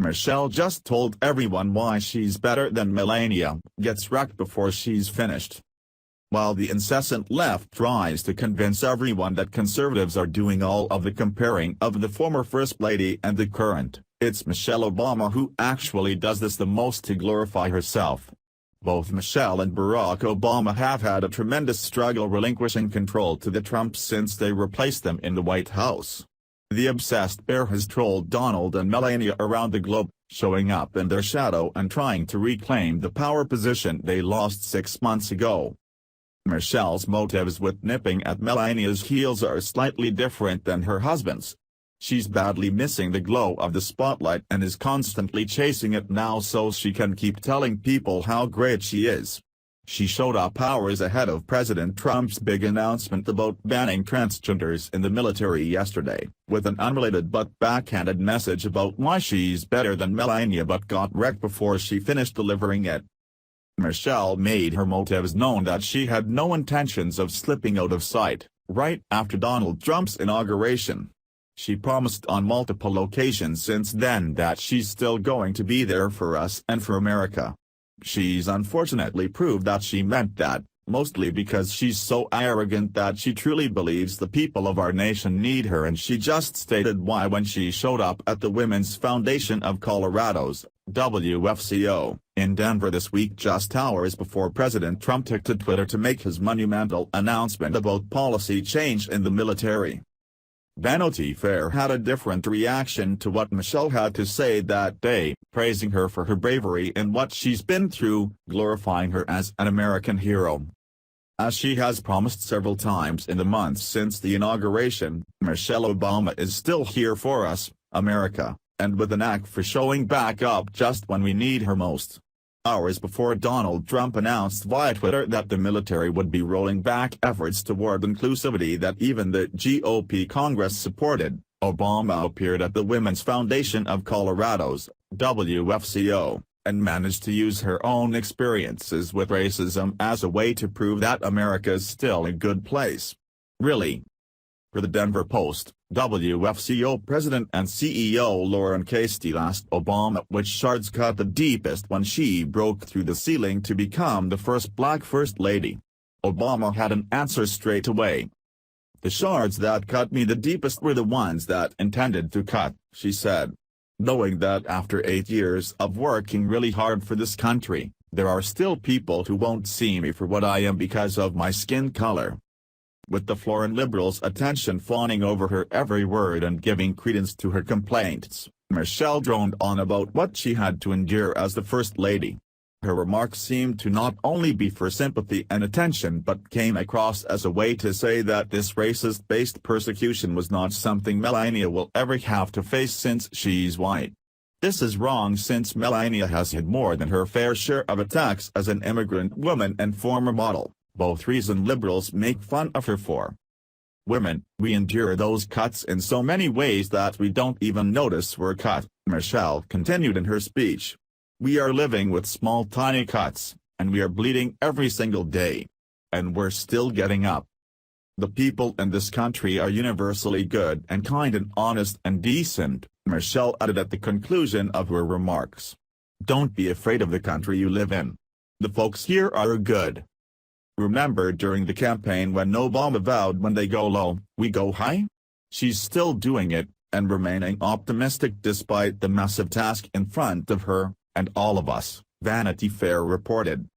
Michelle just told everyone why she's better than Melania, gets wrecked before she's finished. While the incessant left tries to convince everyone that conservatives are doing all of the comparing of the former First Lady and the current, it's Michelle Obama who actually does this the most to glorify herself. Both Michelle and Barack Obama have had a tremendous struggle relinquishing control to the Trumps since they replaced them in the White House. The obsessed pair has trolled Donald and Melania around the globe, showing up in their shadow and trying to reclaim the power position they lost 6 months ago. Michelle's motives with nipping at Melania's heels are slightly different than her husband's. She's badly missing the glow of the spotlight and is constantly chasing it now so she can keep telling people how great she is. She showed up hours ahead of President Trump's big announcement about banning transgenders in the military yesterday, with an unrelated but backhanded message about why she's better than Melania but got wrecked before she finished delivering it. Michelle made her motives known that she had no intentions of slipping out of sight, right after Donald Trump's inauguration. She promised on multiple occasions since then that she's still going to be there for us and for America. She's unfortunately proved that she meant that, mostly because she's so arrogant that she truly believes the people of our nation need her, and she just stated why when she showed up at the Women's Foundation of Colorado's, WFCO, in Denver this week just hours before President Trump took to Twitter to make his monumental announcement about policy change in the military. Vanity Fair had a different reaction to what Michelle had to say that day, praising her for her bravery and what she's been through, glorifying her as an American hero. As she has promised several times in the months since the inauguration, Michelle Obama is still here for us, America, and with a knack for showing back up just when we need her most. Hours before Donald Trump announced via Twitter that the military would be rolling back efforts toward inclusivity that even the GOP Congress supported, Obama appeared at the Women's Foundation of Colorado's, WFCO, and managed to use her own experiences with racism as a way to prove that America's still a good place. Really? For the Denver Post, WFCO President and CEO Lauren Casey asked Obama which shards cut the deepest when she broke through the ceiling to become the first black First Lady. Obama had an answer straight away. "The shards that cut me the deepest were the ones that intended to cut," she said. "Knowing that after 8 years of working really hard for this country, there are still people who won't see me for what I am because of my skin color." With the floor and liberals' attention fawning over her every word and giving credence to her complaints, Michelle droned on about what she had to endure as the First Lady. Her remarks seemed to not only be for sympathy and attention but came across as a way to say that this racist-based persecution was not something Melania will ever have to face since she's white. This is wrong since Melania has had more than her fair share of attacks as an immigrant woman and former model, both reason liberals make fun of her for. "Women, we endure those cuts in so many ways that we don't even notice we're cut," Michelle continued in her speech. "We are living with small tiny cuts, and we are bleeding every single day. And we're still getting up. The people in this country are universally good and kind and honest and decent," Michelle added at the conclusion of her remarks. "Don't be afraid of the country you live in. The folks here are good." Remember during the campaign when Obama vowed when they go low, we go high? She's still doing it, and remaining optimistic despite the massive task in front of her, and all of us, Vanity Fair reported.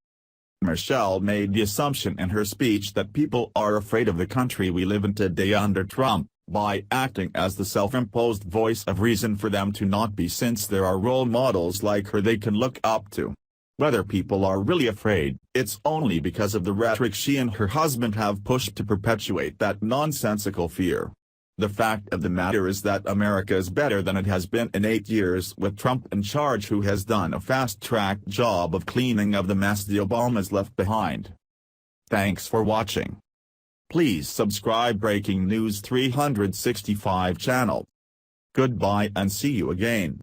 Michelle made the assumption in her speech that people are afraid of the country we live in today under Trump, by acting as the self-imposed voice of reason for them to not be since there are role models like her they can look up to. Whether people are really afraid, it's only because of the rhetoric she and her husband have pushed to perpetuate that nonsensical fear. The fact of the matter is that America is better than it has been in 8 years with Trump in charge, who has done a fast-track job of cleaning up the mess the Obamas left behind. Thanks for watching. Please subscribe Breaking News 365 channel. Goodbye and see you again.